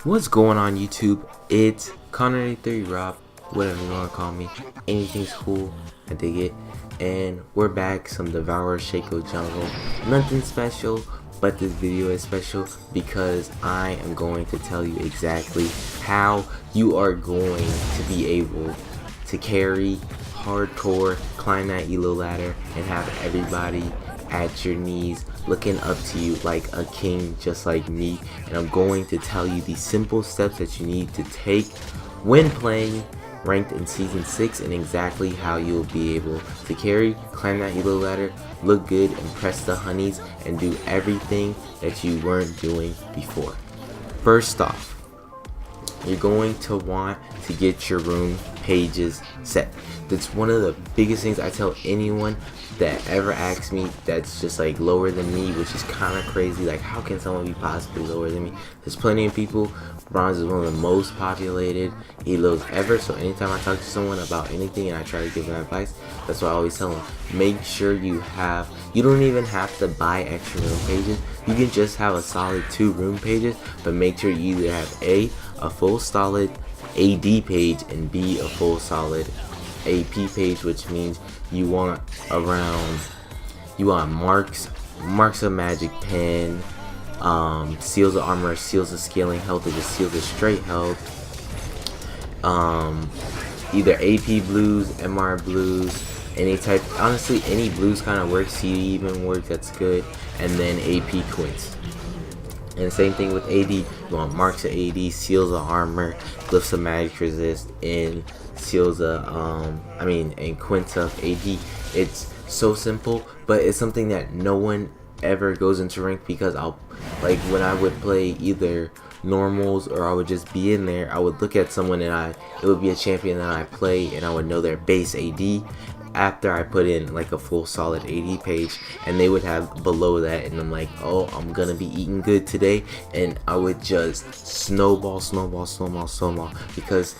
What's going on YouTube? It's Connor83 Rob, whatever you want to call me. Anything's cool, I dig it. And we're back, some Devour Shaco Jungle. Nothing special, but this video is special because I am going to tell you exactly how you are going to be able to carry hardcore, climb that elo ladder, and have everybody at your knees looking up to you like a king, just like me. And I'm going to tell you the simple steps that you need to take when playing ranked in season 6 and exactly how you'll be able to carry, climb that elo ladder, look good, impress the honeys, and do everything that you weren't doing before. First off, you're going to want to get your room pages set. That's one of the biggest things I tell anyone that ever asks me that's just like lower than me, which is kind of crazy. Like, how can someone be possibly lower than me? There's plenty of people. Bronze is one of the most populated elos ever, so anytime I talk to someone about anything and I try to give them advice, that's what I always tell them. Make sure you don't even have to buy extra room pages. You can just have a solid 2 room pages, but make sure you either have a full solid AD page and B, a full solid AP page, which means you want marks of magic pen, seals of armor, seals of scaling health, or just seals of straight health, either AP blues, MR blues, any type, honestly any blues kind of works, CD even works, that's good, and then AP quints. And same thing with AD, you want marks of AD, seals of armor, glyphs of magic resist, and seals of and quints of AD. It's so simple, but it's something that no one ever goes into rank, because when I would play either normals or I would just be in there, I would look at someone and it would be a champion that I play and I would know their base AD after I put in like a full solid AD page, and they would have below that, and I'm like, oh, I'm gonna be eating good today, and I would just snowball, because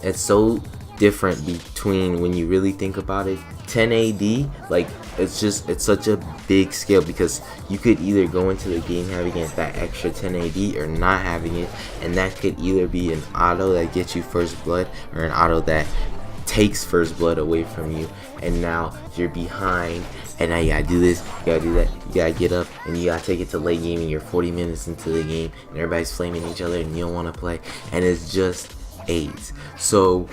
it's so different between when you really think about it. 10 AD, like, it's such a big scale, because you could either go into the game having it that extra 10 AD or not having it, and that could either be an auto that gets you first blood or an auto that takes first blood away from you, and now you're behind, and now you gotta do this, you gotta do that, you gotta get up, and you gotta take it to late game, and you're 40 minutes into the game and everybody's flaming each other and you don't want to play, and it's just AIDS. So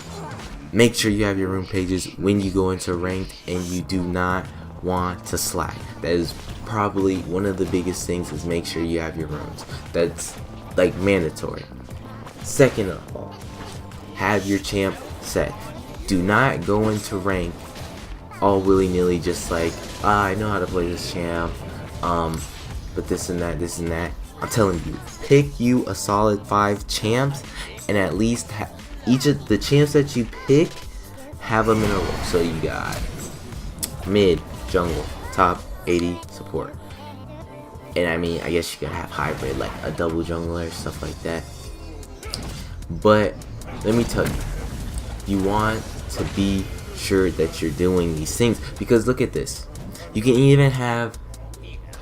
make sure you have your room pages when you go into ranked, and you do not want to slack. That is probably one of the biggest things, is make sure you have your rooms. That's like mandatory. Second of all, have your champ set. Do not go into rank all willy-nilly, just like, I know how to play this champ, but this and that. I'm telling you, pick you a solid 5 champs, and at least each of the champs that you pick, have them in a row. So you got mid, jungle, top, AD, support. And I mean, I guess you could have hybrid, like a double jungler, stuff like that. But let me tell you, you want to be sure that you're doing these things, because look at this. You can even have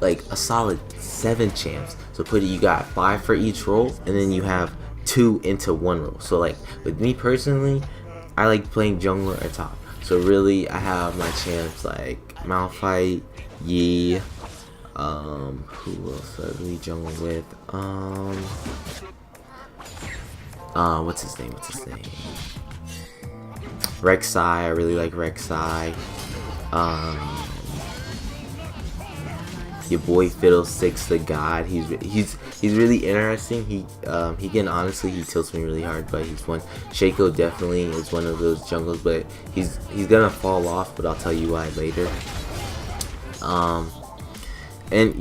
like a solid 7 champs. So you got 5 for each role, and then you have 2 into 1 role. So like with me personally, I like playing jungler or top. So really, I have my champs like Malphite, Yi, who else do I really jungle with? What's his name? Rek'Sai, I really like Rek'Sai. Your boy Fiddlesticks the God. He's really interesting. He tilts me really hard, but he's one. Shaco definitely is one of those jungles, but he's gonna fall off, but I'll tell you why later. And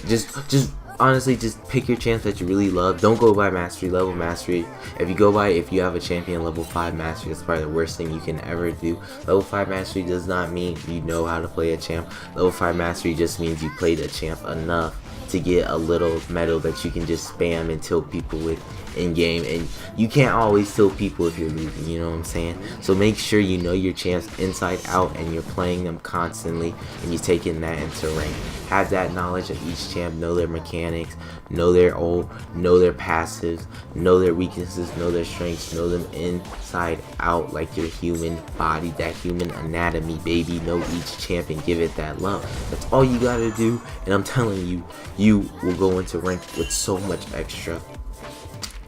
just honestly, just pick your champs that you really love. Don't go by mastery, level mastery. If you have a champion level 5 mastery, that's probably the worst thing you can ever do. Level 5 mastery does not mean you know how to play a champ. Level 5 mastery just means you played a champ enough to get a little medal that you can just spam and tilt people with in game, and you can't always tilt people if you're losing, you know what I'm saying? So make sure you know your champs inside out and you're playing them constantly and you're taking that into rank. Have that knowledge of each champ, know their mechanics, know their ult, know their passives, know their weaknesses, know their strengths, know them inside out like your human body, that human anatomy, baby. Know each champion, give it that love. That's all you gotta do, and I'm telling you, you will go into rank with so much extra.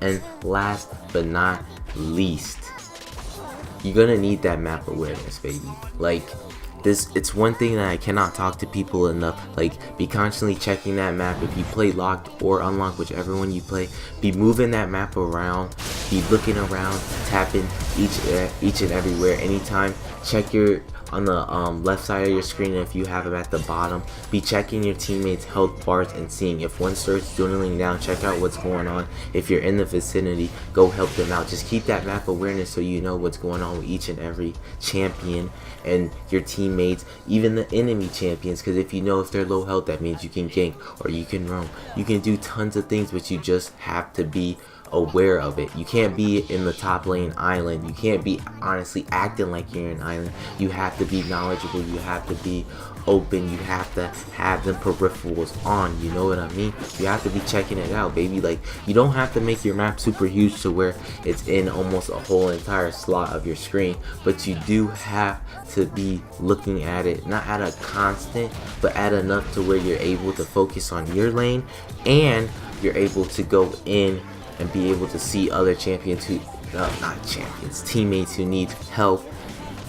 And last but not least, you're gonna need that map awareness, baby. Like, this, it's one thing that I cannot talk to people enough. Like, be constantly checking that map. If you play locked or unlocked, whichever one you play, be moving that map around, be looking around, tapping each and everywhere. Anytime, check your on the left side of your screen. If you have them at the bottom, be checking your teammates' health bars and seeing if one starts dwindling down. Check out what's going on. If you're in the vicinity, go help them out. Just keep that map awareness so you know what's going on with each and every champion and your teammates, even the enemy champions, because if you know if they're low health, that means you can gank or you can roam. You can do tons of things, but you just have to be aware of it. You can't be in the top lane island. You can't be honestly acting like you're an island. You have to be knowledgeable. You have to be open. You have to have them peripherals on. You know what I mean? You have to be checking it out, baby. Like, you don't have to make your map super huge to where it's in almost a whole entire slot of your screen, but you do have to be looking at it, not at a constant, but at enough to where you're able to focus on your lane, and you're able to go in and be able to see other champions who, not champions, teammates who need help,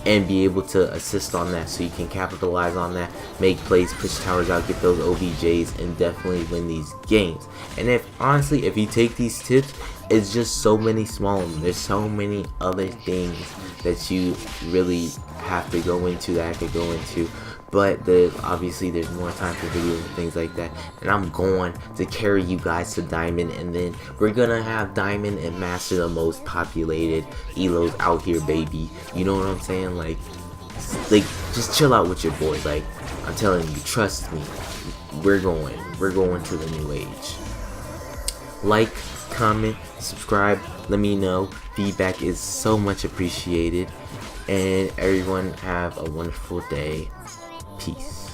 and be able to assist on that, so you can capitalize on that, make plays, push towers out, get those OBJs, and definitely win these games. And if honestly, if you take these tips, it's just so many small ones. There's so many other things that you really have to go into, that I could go into, but obviously there's more time for videos and things like that, and I'm going to carry you guys to Diamond, and then we're gonna have Diamond and Master, the most populated elos out here, baby. You know what I'm saying? Like just chill out with your boy. Like, I'm telling you, trust me, we're going to the new age. Like, comment, subscribe, let me know. Feedback is so much appreciated, and everyone have a wonderful day. Peace.